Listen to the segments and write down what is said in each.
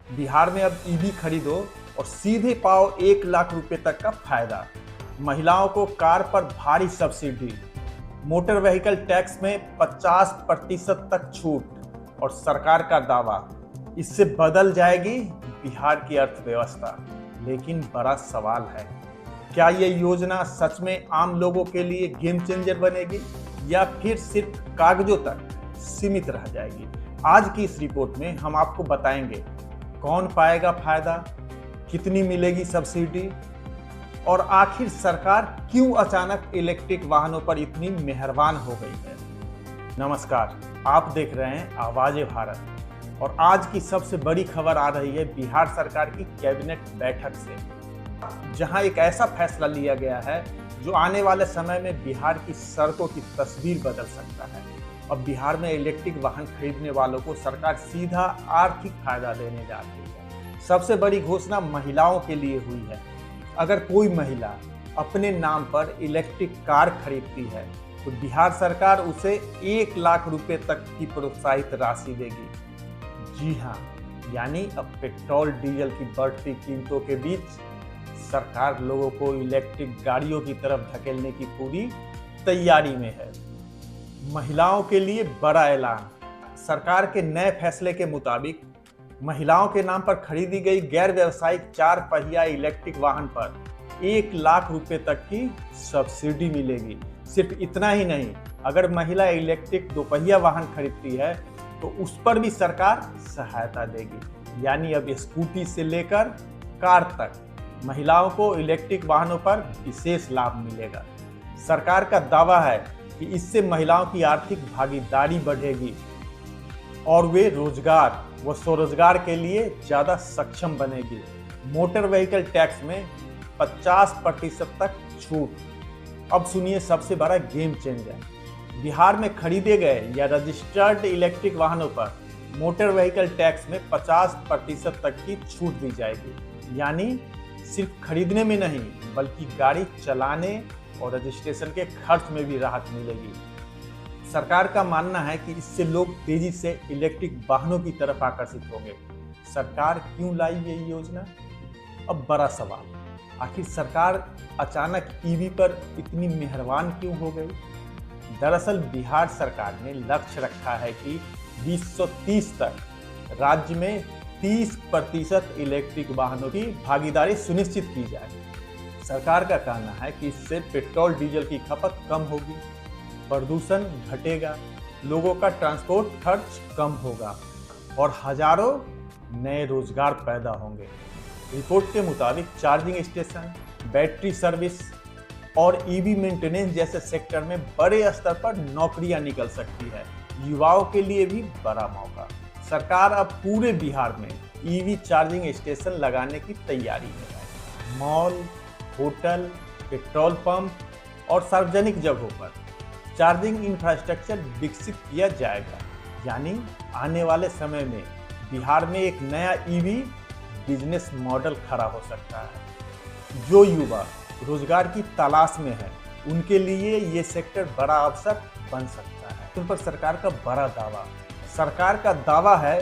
बिहार में अब ईवी खरीदो और सीधे पाओ 1 लाख रुपए तक का फायदा। महिलाओं को कार पर भारी सब्सिडी, मोटर व्हीकल टैक्स में 50% तक छूट और सरकार का दावा, इससे बदल जाएगी बिहार की अर्थव्यवस्था। लेकिन बड़ा सवाल है, क्या ये योजना सच में आम लोगों के लिए गेम चेंजर बनेगी या फिर सिर्फ कागजों तक सीमित रह जाएगी? आज की इस रिपोर्ट में हम आपको बताएंगे कौन पाएगा फायदा, कितनी मिलेगी सब्सिडी और आखिर सरकार क्यों अचानक इलेक्ट्रिक वाहनों पर इतनी मेहरबान हो गई है। नमस्कार, आप देख रहे हैं आवाज़े भारत और आज की सबसे बड़ी खबर आ रही है बिहार सरकार की कैबिनेट बैठक से, जहां एक ऐसा फैसला लिया गया है जो आने वाले समय में बिहार की सड़कों की तस्वीर बदल सकता है। अब बिहार में इलेक्ट्रिक वाहन खरीदने वालों को सरकार सीधा आर्थिक फायदा देने जा रही है। सबसे बड़ी घोषणा महिलाओं के लिए हुई है। अगर कोई महिला अपने नाम पर इलेक्ट्रिक कार खरीदती है तो बिहार सरकार उसे 1 लाख रुपए तक की प्रोत्साहित राशि देगी। जी हाँ, यानी अब पेट्रोल डीजल की बढ़ती कीमतों के बीच सरकार लोगों को इलेक्ट्रिक गाड़ियों की तरफ धकेलने की पूरी तैयारी में है। महिलाओं के लिए बड़ा ऐलान। सरकार के नए फैसले के मुताबिक महिलाओं के नाम पर खरीदी गई गैर व्यावसायिक 4 पहिया इलेक्ट्रिक वाहन पर 1 लाख रुपए तक की सब्सिडी मिलेगी। सिर्फ इतना ही नहीं, अगर महिला इलेक्ट्रिक 2 पहिया वाहन खरीदती है तो उस पर भी सरकार सहायता देगी। यानी अब स्कूटी से लेकर कार तक महिलाओं को इलेक्ट्रिक वाहनों पर विशेष लाभ मिलेगा। सरकार का दावा है कि इससे महिलाओं की आर्थिक भागीदारी बढ़ेगी और वे रोजगार व स्वरोजगार के लिए ज़्यादा सक्षम बनेगी। मोटर व्हीकल टैक्स में 50% तक छूट। अब सुनिए सबसे बड़ा गेम चेंजर। बिहार में खरीदे गए या रजिस्टर्ड इलेक्ट्रिक वाहनों पर मोटर व्हीकल टैक्स में 50% तक की छूट दी जाएगी। यानी सिर्फ खरीदने में नहीं बल्कि गाड़ी चलाने और रजिस्ट्रेशन के खर्च में भी राहत मिलेगी। सरकार का मानना है कि इससे लोग तेजी से इलेक्ट्रिक वाहनों की तरफ आकर्षित होंगे। सरकार क्यों लाई ये योजना? अब बड़ा सवाल, आखिर सरकार अचानक ईवी पर इतनी मेहरबान क्यों हो गई? दरअसल बिहार सरकार ने लक्ष्य रखा है कि 2030 तक राज्य में 30% इलेक्ट्रिक वाहनों की भागीदारी सुनिश्चित की जाए। सरकार का कहना है कि इससे पेट्रोल डीजल की खपत कम होगी, प्रदूषण घटेगा, लोगों का ट्रांसपोर्ट खर्च कम होगा और हजारों नए रोजगार पैदा होंगे। रिपोर्ट के मुताबिक चार्जिंग स्टेशन, बैटरी सर्विस और ईवी मेंटेनेंस जैसे सेक्टर में बड़े स्तर पर नौकरियां निकल सकती है। युवाओं के लिए भी बड़ा मौका। सरकार अब पूरे बिहार में ईवी चार्जिंग स्टेशन लगाने की तैयारी में है। मॉल, होटल, पेट्रोल पंप और सार्वजनिक जगहों पर चार्जिंग इंफ्रास्ट्रक्चर विकसित किया जाएगा। यानी आने वाले समय में बिहार में एक नया ईवी बिजनेस मॉडल खड़ा हो सकता है। जो युवा रोजगार की तलाश में है उनके लिए ये सेक्टर बड़ा अवसर बन सकता है। उन पर सरकार का बड़ा दावा। सरकार का दावा है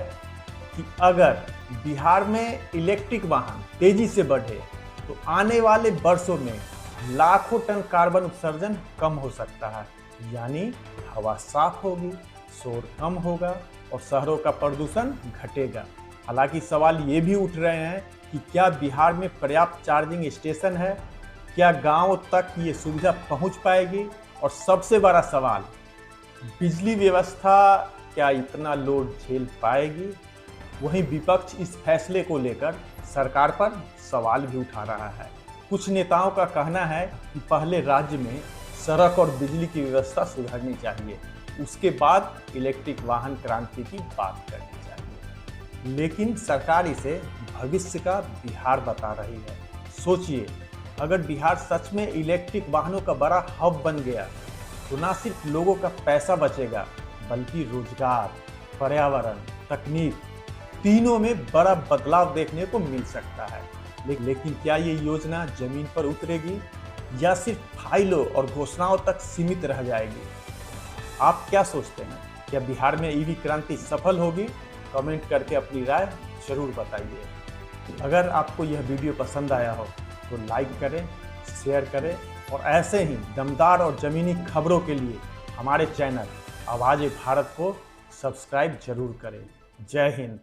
कि अगर बिहार में इलेक्ट्रिक वाहन तेजी से बढ़े तो आने वाले वर्षों में लाखों टन कार्बन उत्सर्जन कम हो सकता है। यानी हवा साफ होगी, शोर कम होगा और शहरों का प्रदूषण घटेगा। हालांकि सवाल ये भी उठ रहे हैं कि क्या बिहार में पर्याप्त चार्जिंग स्टेशन है? क्या गांव तक ये सुविधा पहुंच पाएगी? और सबसे बड़ा सवाल, बिजली व्यवस्था क्या इतना लोड झेल पाएगी? वहीं विपक्ष इस फैसले को लेकर सरकार पर सवाल भी उठा रहा है। कुछ नेताओं का कहना है कि पहले राज्य में सड़क और बिजली की व्यवस्था सुधरनी चाहिए, उसके बाद इलेक्ट्रिक वाहन क्रांति की बात करनी चाहिए। लेकिन सरकार इसे भविष्य का बिहार बता रही है। सोचिए, अगर बिहार सच में इलेक्ट्रिक वाहनों का बड़ा हब बन गया तो न सिर्फ लोगों का पैसा बचेगा बल्कि रोजगार, पर्यावरण, तकनीक तीनों में बड़ा बदलाव देखने को मिल सकता है। लेकिन क्या ये योजना जमीन पर उतरेगी या सिर्फ फाइलों और घोषणाओं तक सीमित रह जाएगी? आप क्या सोचते हैं? क्या बिहार में ईवी क्रांति सफल होगी? कमेंट करके अपनी राय ज़रूर बताइए। अगर आपको यह वीडियो पसंद आया हो तो लाइक करें, शेयर करें और ऐसे ही दमदार और ज़मीनी खबरों के लिए हमारे चैनल आवाज़ भारत को सब्सक्राइब जरूर करें। जय हिंद।